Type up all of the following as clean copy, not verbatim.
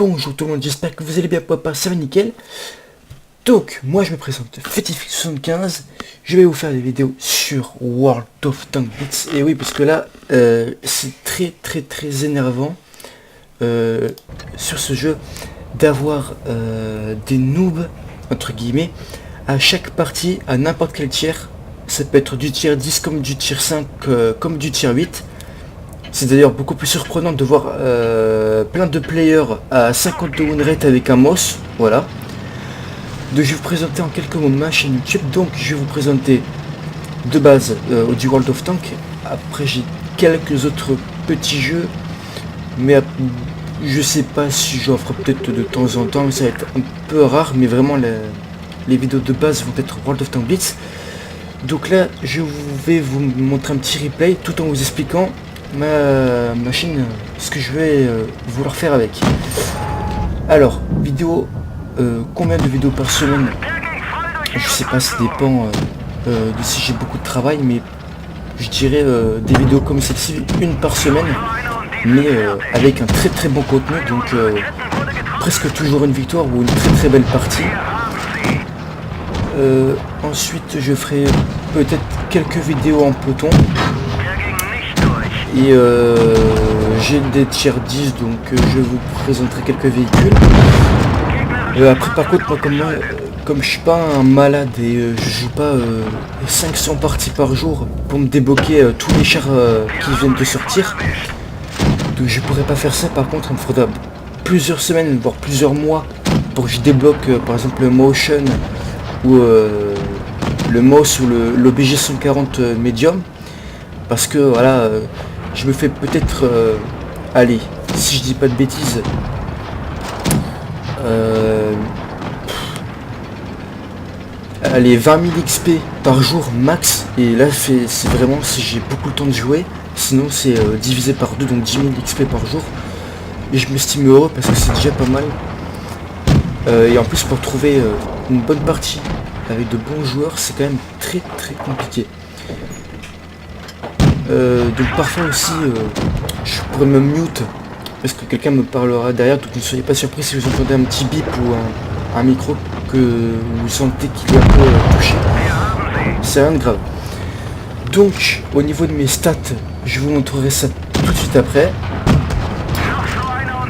Bonjour tout le monde, j'espère que vous allez bien, papa, ça va nickel. Donc, moi je me présente, Fetifix75, je vais vous faire des vidéos sur World of Tanks Blitz. Et oui, parce que là, c'est très énervant sur ce jeu d'avoir des noobs, entre guillemets, à chaque partie, à n'importe quel tiers. Ça peut être du tiers 10 comme du tiers 5, comme du tiers 8. C'est d'ailleurs beaucoup plus surprenant de voir plein de players à 50 de win rate avec un mouse, voilà. Donc je vais vous présenter en quelques mots ma chaîne YouTube. Donc je vais vous présenter de base du World of Tanks. Après j'ai quelques autres petits jeux, mais je sais pas si j'en ferai peut-être de temps en temps, mais ça va être un peu rare, mais vraiment les vidéos de base vont être World of Tanks Blitz. Donc là je vais vous montrer un petit replay tout en vous expliquant ma machine, ce que je vais vouloir faire avec. Alors, vidéo, combien de vidéos par semaine? Je sais pas, ça dépend de si j'ai beaucoup de travail, mais je dirais des vidéos comme celle-ci, une par semaine, mais avec un très bon contenu, donc presque toujours une victoire ou une très belle partie. Ensuite, je ferai peut-être quelques vidéos en peloton. Et j'ai des tiers 10, donc je vous présenterai quelques véhicules. Après par contre, moi comme je suis pas un malade et je joue pas 500 parties par jour pour me débloquer tous les chars qui viennent de sortir, donc je pourrais pas faire ça. Par contre il me faudra plusieurs semaines voire plusieurs mois pour que je débloque par exemple le motion ou le mouse ou l'OBG 140 medium, parce que voilà, je me fais peut-être, allez, si je dis pas de bêtises, allez, 20 000 XP par jour max, et là c'est vraiment si j'ai beaucoup le temps de jouer, sinon c'est divisé par 2, donc 10 000 XP par jour, et je m'estime heureux parce que c'est déjà pas mal, et en plus pour trouver une bonne partie avec de bons joueurs, c'est quand même très compliqué. Donc parfois aussi je pourrais me mute parce que quelqu'un me parlera derrière, donc ne soyez pas surpris si vous entendez un petit bip ou un micro que vous sentez qu'il est un peu touché, c'est rien de grave. Donc au niveau de mes stats, je vous montrerai ça tout de suite après.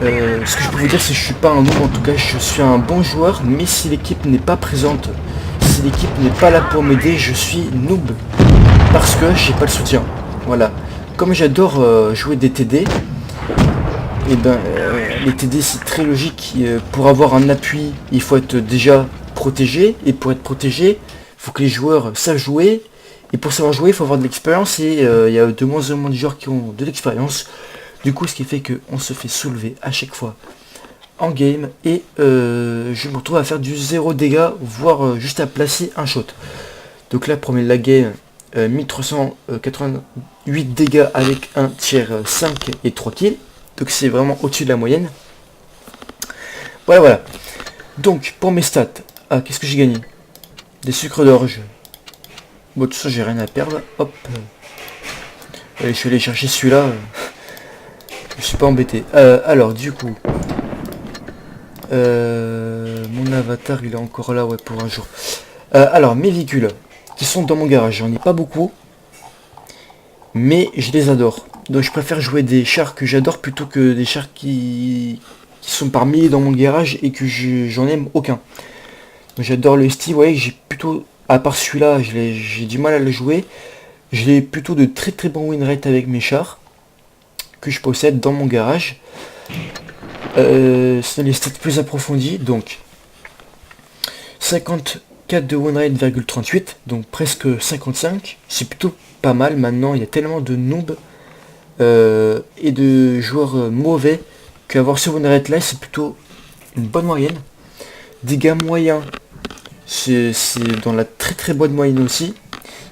Ce que je peux vous dire, c'est que je suis pas un noob, en tout cas je suis un bon joueur, mais si l'équipe n'est pas présente, si l'équipe n'est pas là pour m'aider, je suis noob parce que j'ai pas le soutien. Voilà, comme j'adore jouer des TD, et ben les TD c'est très logique, pour avoir un appui il faut être déjà protégé, et pour être protégé il faut que les joueurs savent jouer, et pour savoir jouer il faut avoir de l'expérience, et il y a de moins en moins de joueurs qui ont de l'expérience, du coup ce qui fait que on se fait soulever à chaque fois en game, et je me retrouve à faire du 0 dégâts, voire juste à placer un shot. Donc là premier laguet, 1388 dégâts avec un tiers 5 et 3 kills, donc c'est vraiment au-dessus de la moyenne. Voilà. Donc pour mes stats, qu'est-ce que j'ai gagné? Des sucres d'orge. Bon, tout ça j'ai rien à perdre. Hop, allez, je suis allé chercher celui-là, je suis pas embêté. Alors du coup, mon avatar il est encore là, ouais, pour un jour. Alors mes véhicules qui sont dans mon garage, j'en ai pas beaucoup, mais je les adore, donc je préfère jouer des chars que j'adore plutôt que des chars qui sont par milliers dans mon garage et que j'en aime aucun. J'adore le style, vous voyez, j'ai plutôt, à part celui-là, j'ai du mal à le jouer, j'ai plutôt de très bons win rate avec mes chars que je possède dans mon garage. Ce sont les stats plus approfondis, donc 54 de win rate, 38, donc presque 55, c'est plutôt pas mal. Maintenant il y a tellement de noobs et de joueurs mauvais qu'avoir ce win rate là c'est plutôt une bonne moyenne. Dégâts moyens, c'est dans la très bonne moyenne aussi.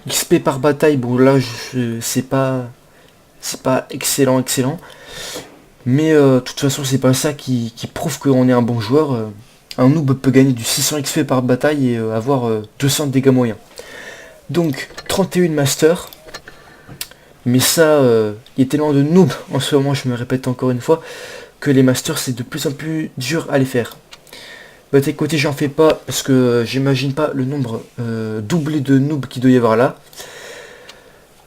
XP par bataille, bon là c'est pas excellent, mais de toute façon c'est pas ça qui prouve qu'on est un bon joueur. Un noob peut gagner du 600 XP par bataille et avoir 200 dégâts moyens. Donc 31 master, Mais ça, il y a tellement de noobs en ce moment, je me répète encore une fois, que les masters c'est de plus en plus dur à les faire. Bah écoutez, j'en fais pas parce que j'imagine pas le nombre doublé de noobs qu'il doit y avoir là.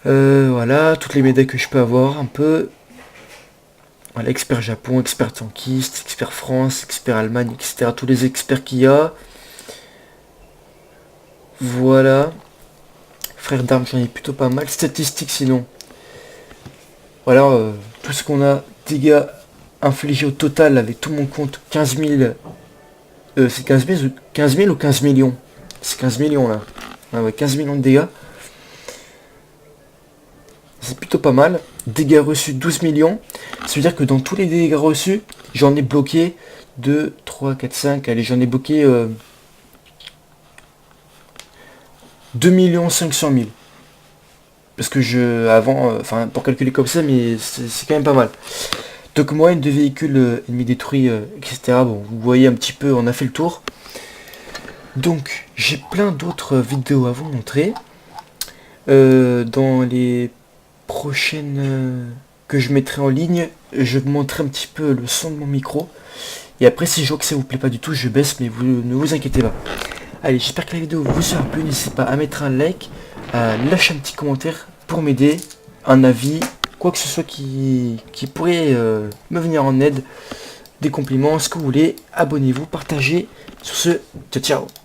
Voilà, toutes les médailles que je peux avoir un peu. Voilà, expert Japon, expert tankiste, expert France, expert Allemagne, etc. Tous les experts qu'il y a. Voilà. Frère d'armes, j'en ai plutôt pas mal. Statistiques sinon. Voilà, tout ce qu'on a. Dégâts infligés au total avec tout mon compte, 15 000. C'est 15 000 ou 15 millions? C'est 15 millions là. Ah ouais, 15 millions de dégâts. C'est plutôt pas mal. Dégâts reçus 12 millions. Ça veut dire que dans tous les dégâts reçus, j'en ai bloqué 2, 3, 4, 5. Allez, j'en ai bloqué 2 500 000. Parce que avant, enfin, pour calculer comme ça, mais c'est quand même pas mal. Donc moyenne de véhicules ennemis détruits, etc. Bon, vous voyez un petit peu, on a fait le tour. Donc, j'ai plein d'autres vidéos à vous montrer. Dans les prochaines que je mettrai en ligne, je vous montrerai un petit peu le son de mon micro. Et après, si je vois que ça vous plaît pas du tout, je baisse, mais vous ne vous inquiétez pas. Allez, j'espère que la vidéo vous sera plu. N'hésitez pas à mettre un like, à lâcher un petit commentaire pour m'aider, un avis, quoi que ce soit qui pourrait me venir en aide, des compliments, ce que vous voulez. Abonnez-vous, partagez. Sur ce, ciao ciao.